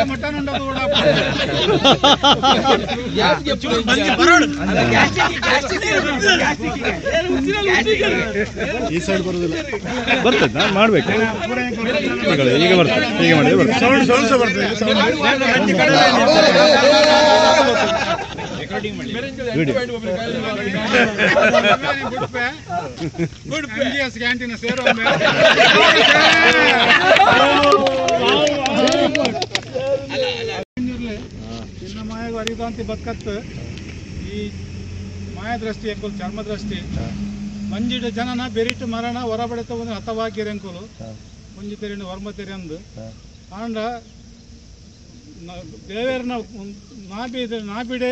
mutton ఉండదు కూడా ಈ ಸೈಡ್ ಬರುದಿಲ್ಲ ಬರ್ತದೆ ಮಾಡ್ಬೇಕು ಈಗ ಬರ್ತದೆ ಈಗ ಮಾಡಿ ಸೌಂಡ್ ಬರ್ತದೆ ಕ್ಯಾಂಟೀನ್ ಸೇರೋ ಚಿನ್ನ ಮಾಯಾಗ ಅರಿದಂತ ಬದುಕತ್ತು ಈ ಮಾಯಾದೃಷ್ಟಿ ಎಂಕುಲು ಚರ್ಮದೃಷ್ಟಿ ಮಂಜಿಡ ಜನನ ಬೆರಿಟ್ಟು ಮರಣ ಹೊರಬಡೆತ ಒಂದು ಹತವಾಗಿರ ಎಂಕುಲು ಮುಂಜಿ ತೆರಿನ ವರ್ಮ ತೆರಿ ಅಂದು ಆಂಡ ದೇವೇರನ ನಾಬಿಡೆ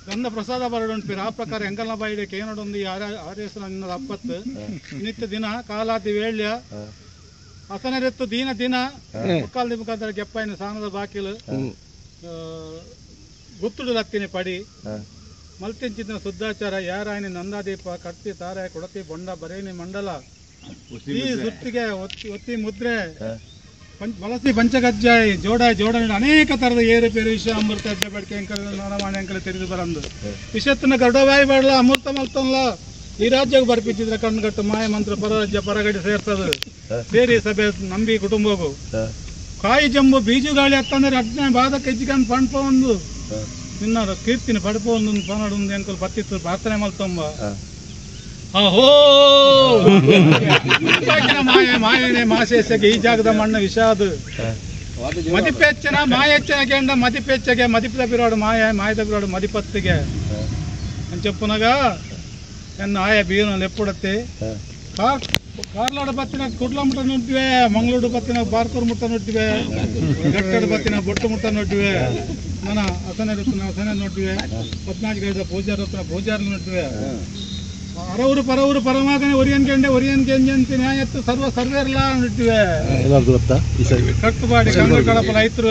ಗಂಧ ಪ್ರಸಾದ ಬರಡುಂಟು ಆ ಪ್ರಕಾರ ಎಂಕಲ್ನ ಬಾಯಿಡೆ ಕೇನೊಂದು ಆರ್ಯಸನ ಅಪ್ಪತ್ತು ನಿತ್ಯ ದಿನ ಕಾಲಾತಿ ವೇಳ್ಯ ಹಸನರೆತ್ತು ದೀನ ದಿನ ಮುಕ್ಕಾಲ್ ಮುಖಾಂತರ ಗೆಪ್ಪಾಯಿನ ಸಾನದ ಬಾಕಿಲು ಗುತ್ತುಡು ಲತ್ತಿನ ಪಡಿ ಮಲ್ತಿಂಚಿನ ಶುದ್ಧಾಚಾರ ಯಾರಾಯನಿ ನಂದಾದೀಪ ಕಟ್ಟಿ ತಾರಾಯ ಕೊಡತಿ ಬೊಂಡ ಬರೇನಿ ಮಂಡಲ ಈ ಸುತ್ತಿಗೆ ಒತ್ತಿ ಮುದ್ರೆ ಬಳಸಿ ಪಂಚಗಜ್ಜಾಯಿ ಜೋಡಣೆ ಅನೇಕ ತರದ ಏರುಪೇರು ವಿಷ ಅಮೃತ ಬಡ್ಕೆ ಅಂಕಲ್ ನಾಡಮಾಣಿ ಅಂಕಲ್ ತೆರೆದು ಬರಂದು ವಿಷತ್ತಿನ ಗರ್ಡವಾಯಿ ಬಡಲ ಅಮೃತ ಮಲ್ತಲ್ಲ ಈ ರಾಜ್ಯಕ್ಕೆ ಬರ್ಪಿಚ್ಚಿದ್ರೆ ಕಣ್ಗಟ್ಟು ಮಾಯ ಮಂತ್ರ ಪರರಾಜ್ಯ ಪರಗಡಿ ಸೇರ್ತದ ಸೇರಿ ಸಭೆ ನಂಬಿ ಕುಟುಂಬಗೂ ಕಾಯಿ ಜಂಬು ಬೀಜು ಗಾಳಿ ಹತ್ತಂದ್ರೆ ಅಡ್ನೆ ಬಾಧ ಕೆಜ್ಜಿಕಂದು ಪಂಪ ಒಂದು ನಿನ್ನ ಕೀರ್ತಿನ ಪಡಪ ಒಂದು ಪನಡು ಒಂದು ಅಂಕಲ್ ಬತ್ತಿತ್ತು ಪ್ರಾರ್ಥನೆ ಮಲ್ತಂಬ ಅಹೋ ಮಾಯನೆ ಮಾಸೇಸಗೆ ಈ ಜಾಗದ ಮಣ್ಣ ವಿಷಾದ ಮದಿಪೆಚ್ಚನ ಮಾಯೆಚ್ಚನ ಕೆಂಡ ಮದಿಪೆಚ್ಚಗೆ ಮದಿಪದ ಬಿರೋಡು ಮಾಯದ ಬಿರೋಡು ಮದಿಪತ್ತಿಗೆ అని చెప్పునగా ఎన్న ఆయ బీను ఎప్పుడತ್ತೆ ಕಾರ್ಲಾಡ ಬತ್ತಿನ ಕುಡ್ಲ ಮುಟ್ಟ ನೋಡ್ತಿವೆ ಮಂಗಳೂರು ಬತ್ತಿನ ಬಾರ್ಕೂರು ಮುಟ್ಟ ನೋಡ್ತಿವೆ ಗಟ್ಟಡ ಬತ್ತಿನ ಬೊಟ್ಟು ಮುಟ್ಟ ನೋಡ್ತಿವೆ ನನ್ನ ಹಸನೆ ನೋಡ್ತಿವೆ 14 ಗಂಟೆ ಪೂಜಾರ ನೋಡ್ತಿವೆ ಅರವರು ಪರವರು ಪರಮಾಗನೆ ಒರಿಯನ್ ಕೆಂಜಂತಿ ನ್ಯಾಯತ್ತು ಸರ್ವೇರ್ಲ ನೋಡ್ತಿವೆ ಕಟ್ಟುಬಾಡಿ ಗಂಗ ಕಳಪ ರೈತರು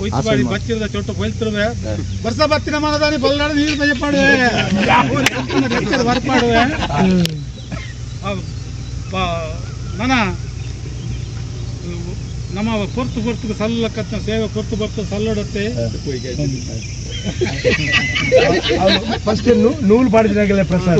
ಒಯ್ತುಬಾಡಿ ಬಚ್ಚಿರದ ಚೊಟ್ಟು ಕೊಯ್ತಿರುವೆ ವರ್ಷ ಬತ್ತಿನ ಮನದಾನಿ ಬಲ್ಲಾಡ ನೀರು ಭಯಪಾಡುವೆ ಬರ್ಪಾಡುವೆ ನನ ನಮ್ಮ ಪೊರ್ತು ಸಲ್ಲಕತ್ತ ಸೇವೆ ಪೊರ್ತು ಸಲ್ಲೋಡತ್ತೆ ಫಸ್ಟ್ ನೂಲು ಪಾಡಿದಾಗಲೇ ಪ್ರಸಾದ